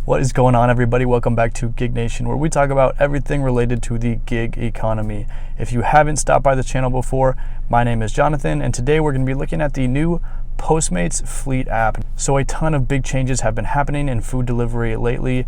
What is going on, everybody? Welcome back to Gig Nation, where we talk about everything related to the gig economy. If you haven't stopped by the channel before, my name is Jonathan, and today we're going to be looking at the new Postmates Fleet App. So a ton of big changes have been happening in food delivery lately.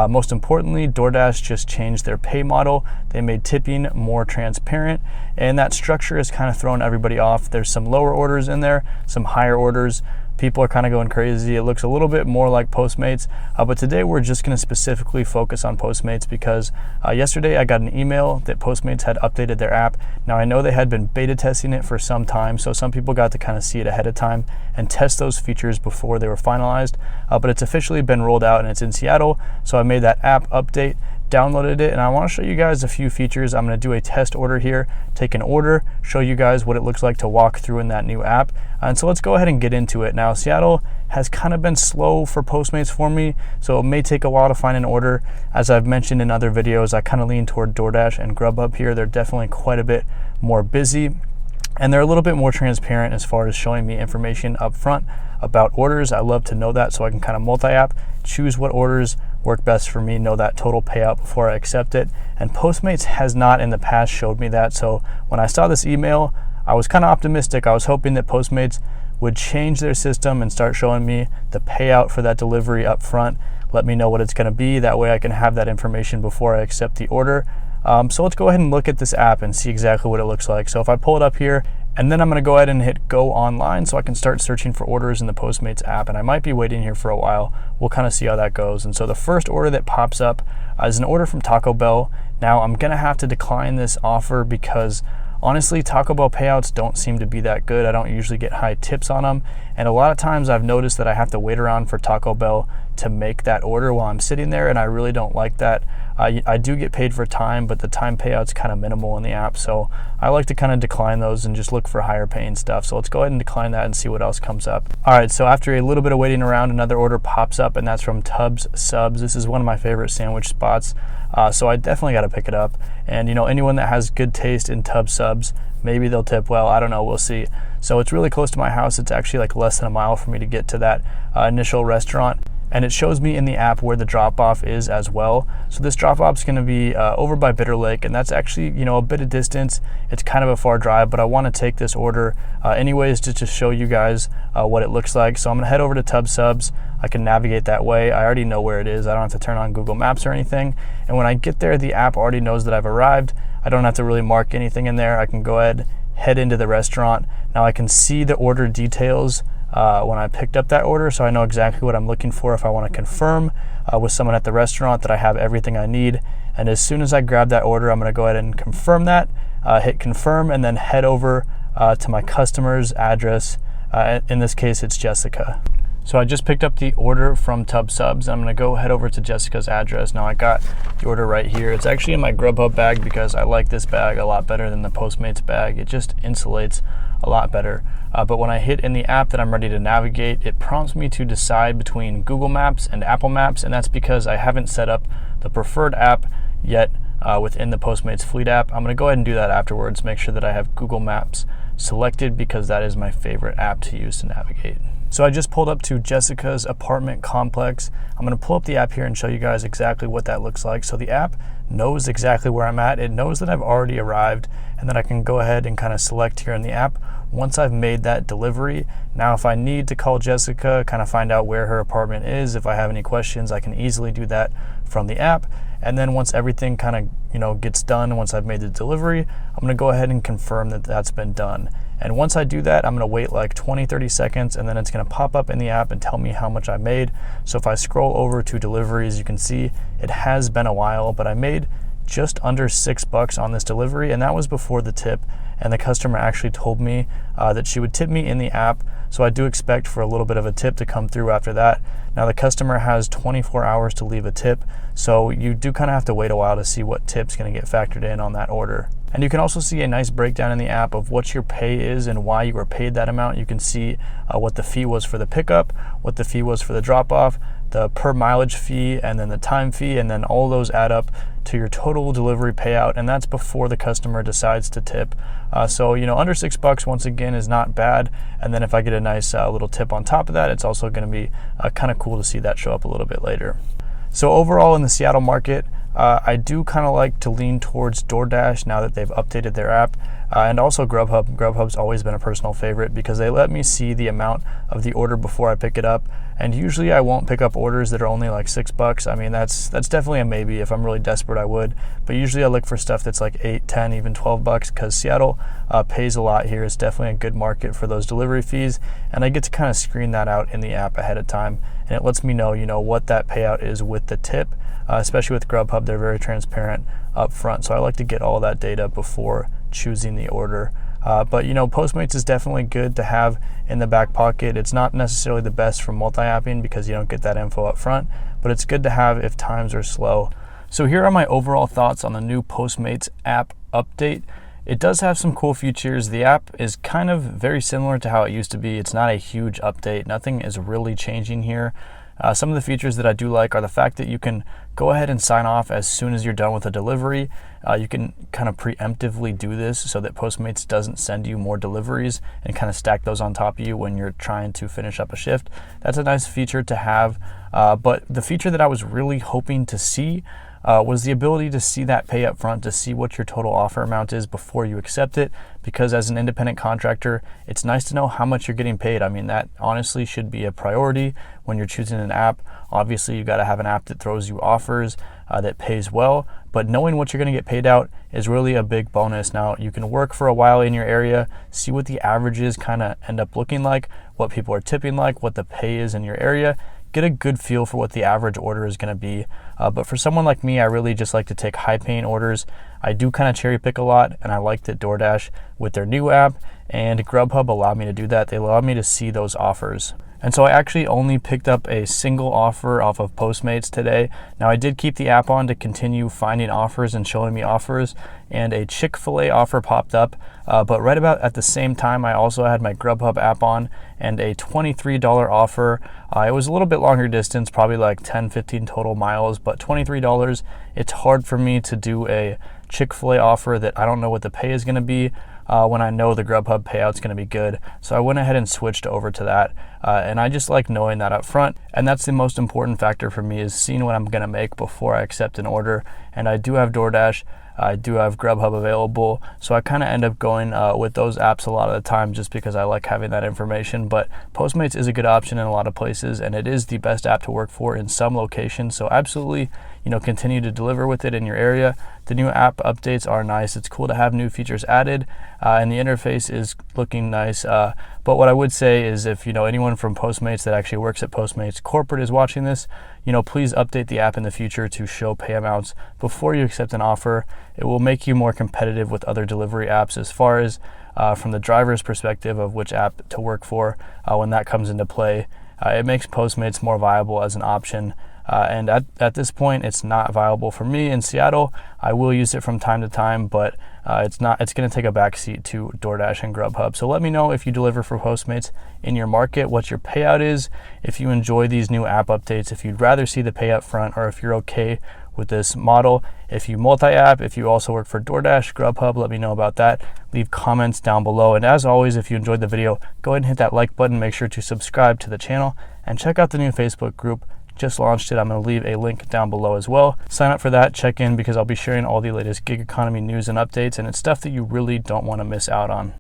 Most importantly, DoorDash just changed their pay model. They made tipping more transparent, and that structure has kind of thrown everybody off. There's some lower orders in there, some higher orders. People are kind of going crazy. It looks a little bit more like Postmates, but today we're just going to specifically focus on Postmates because yesterday I got an email that Postmates had updated their app. Now I know they had been beta testing it for some time, so some people got to kind of see it ahead of time and test those features before they were finalized, but it's officially been rolled out and it's in Seattle, so I made that app update, downloaded it, and I want to show you guys a few features. I'm going to do a test order here, take an order, show you guys what it looks like to walk through in that new app. And so let's go ahead and get into it. Now, Seattle has kind of been slow for Postmates for me, so it may take a while to find an order. As I've mentioned in other videos, I kind of lean toward DoorDash and Grubhub here. They're definitely quite a bit more busy, and they're a little bit more transparent as far as showing me information up front about orders. I love to know that so I can kind of multi-app, choose what orders work best for me, know that total payout before I accept it. And Postmates has not in the past showed me that. So when I saw this email, I was kind of optimistic. I was hoping that Postmates would change their system and start showing me the payout for that delivery up front. Let me know what it's going to be. That way I can have that information before I accept the order. So let's go ahead and look at this app and see exactly what it looks like. So if I pull it up here, and then I'm going to go ahead and hit go online so I can start searching for orders in the Postmates app. And I might be waiting here for a while. We'll kind of see how that goes. And so the first order that pops up is an order from Taco Bell. Now I'm going to have to decline this offer because honestly, Taco Bell payouts don't seem to be that good. I don't usually get high tips on them. And a lot of times I've noticed that I have to wait around for Taco Bell to make that order while I'm sitting there, and I really don't like that. I do get paid for time, but the time payout's kind of minimal in the app, so I like to kind of decline those and just look for higher paying stuff. So let's go ahead and decline that and see what else comes up. All right, so after a little bit of waiting around, another order pops up, and that's from Tubbs Subs. This is one of my favorite sandwich spots, so I definitely got to pick it up. And you know, anyone that has good taste in Tubbs Subs, maybe they'll tip well. I don't know, we'll see. So it's really close to my house. It's actually like less than a mile for me to get to that initial restaurant. And it shows me in the app where the drop-off is as well. So this drop-off is going to be over by Bitter Lake, and that's actually, you know, a bit of distance. It's kind of a far drive, but I want to take this order anyways just to show you guys what it looks like. So I'm going to head over to Tubbs Subs. I can navigate that way. I already know where it is. I don't have to turn on Google Maps or anything. And when I get there, the app already knows that I've arrived. I don't have to really mark anything in there. I can go ahead, head into the restaurant. Now I can see the order details when I picked up that order, so I know exactly what I'm looking for if I want to confirm with someone at the restaurant that I have everything I need. And as soon as I grab that order, I'm going to go ahead and confirm that, hit confirm, and then head over to my customer's address. In this case, it's Jessica. So I just picked up the order from Tubbs Subs. I'm going to go head over to Jessica's address. Now I got the order right here. It's actually in my Grubhub bag because I like this bag a lot better than the Postmates bag. It just insulates a lot better. But when I hit in the app that I'm ready to navigate, it prompts me to decide between Google Maps and Apple Maps, and that's because I haven't set up the preferred app yet within the Postmates Fleet app. I'm going to go ahead and do that afterwards, make sure that I have Google Maps selected because that is my favorite app to use to navigate. So I just pulled up to Jessica's apartment complex. I'm going to pull up the app here and show you guys exactly what that looks like. So the app knows exactly where I'm at. It knows that I've already arrived, and then I can go ahead and kind of select here in the app once I've made that delivery. Now if I need to call Jessica, kind of find out where her apartment is, if I have any questions, I can easily do that from the app. And then once everything kind of, you know, gets done, once I've made the delivery, I'm going to go ahead and confirm that that's been done. And once I do that, I'm going to wait like 20-30 seconds, and then it's going to pop up in the app and tell me how much I made. So if I scroll over to deliveries, you can see it has been a while, but I made just under $6 on this delivery, and that was before the tip. And the customer actually told me that she would tip me in the app, so I do expect for a little bit of a tip to come through after that. Now the customer has 24 hours to leave a tip, so you do kind of have to wait a while to see what tip's going to get factored in on that order. And you can also see a nice breakdown in the app of what your pay is and why you were paid that amount. You can see what the fee was for the pickup, what the fee was for the drop-off, the per mileage fee, and then the time fee, and then all those add up to your total delivery payout, and that's before the customer decides to tip. So, you know, under $6 once again is not bad, and then if I get a nice little tip on top of that, it's also going to be kind of cool to see that show up a little bit later. So overall in the Seattle market, I do kind of like to lean towards DoorDash now that they've updated their app, and also Grubhub. Grubhub's always been a personal favorite because they let me see the amount of the order before I pick it up, and usually I won't pick up orders that are only like $6. I mean, that's definitely a maybe. If I'm really desperate, I would, but usually I look for stuff that's like $8, $10, even $12 because Seattle pays a lot here. It's definitely a good market for those delivery fees, and I get to kind of screen that out in the app ahead of time, and it lets me know, what that payout is with the tip. Especially with Grubhub, they're very transparent up front, so I like to get all that data before choosing the order. But Postmates is definitely good to have in the back pocket. It's not necessarily the best for multi-apping because you don't get that info up front, but it's good to have if times are slow. So here are my overall thoughts on the new Postmates app update. It does have some cool features. The app is kind of very similar to how it used to be. It's not a huge update. Nothing is really changing here. Some of the features that I do like are the fact that you can go ahead and sign off as soon as you're done with a delivery. You can kind of preemptively do this so that Postmates doesn't send you more deliveries and kind of stack those on top of you when you're trying to finish up a shift. That's a nice feature to have. But the feature that I was really hoping to see was the ability to see that pay up front, to see what your total offer amount is before you accept it, because as an independent contractor, it's nice to know how much you're getting paid. I mean, that honestly should be a priority when you're choosing an app. Obviously, you got to have an app that throws you offers that pays well, but knowing what you're going to get paid out is really a big bonus. Now, you can work for a while in your area, see what the averages kind of end up looking like, what people are tipping like, what the pay is in your area, get a good feel for what the average order is going to be. But for someone like me, I really just like to take high paying orders. I do kind of cherry pick a lot, and I like that DoorDash with their new app and Grubhub allow me to do that. They allow me to see those offers. And so I actually only picked up a single offer off of Postmates today. Now I did keep the app on to continue finding offers and showing me offers, and a Chick-fil-A offer popped up. But right about at the same time, I also had my Grubhub app on and a $23 offer. It was a little bit longer distance, probably like 10, 15 total miles, but $23, it's hard for me to do a Chick-fil-A offer that I don't know what the pay is going to be when I know the Grubhub payout's going to be good. So I went ahead and switched over to that. And I just like knowing that up front. And that's the most important factor for me, is seeing what I'm going to make before I accept an order. And I do have DoorDash. I do have Grubhub available, so I kind of end up going with those apps a lot of the time just because I like having that information. But Postmates is a good option in a lot of places, and it is the best app to work for in some locations. So absolutely, continue to deliver with it in your area. The new app updates are nice. It's cool to have new features added, and the interface is looking nice. But what I would say is, if anyone from Postmates that actually works at Postmates Corporate is watching this, please update the app in the future to show pay amounts before you accept an offer. It will make you more competitive with other delivery apps as far as from the driver's perspective of which app to work for when that comes into play. It makes Postmates more viable as an option. And at this point, it's not viable for me in Seattle. I will use it from time to time, but it's going to take a backseat to DoorDash and Grubhub. So let me know if you deliver for Postmates in your market, what your payout is, if you enjoy these new app updates, if you'd rather see the pay up front, or if you're okay with this model. If you multi-app, if you also work for DoorDash, Grubhub, let me know about that. Leave comments down below. And as always, if you enjoyed the video, go ahead and hit that like button. Make sure to subscribe to the channel and check out the new Facebook group. Just launched it. I'm going to leave a link down below as well. Sign up for that, check in, because I'll be sharing all the latest gig economy news and updates, and it's stuff that you really don't want to miss out on.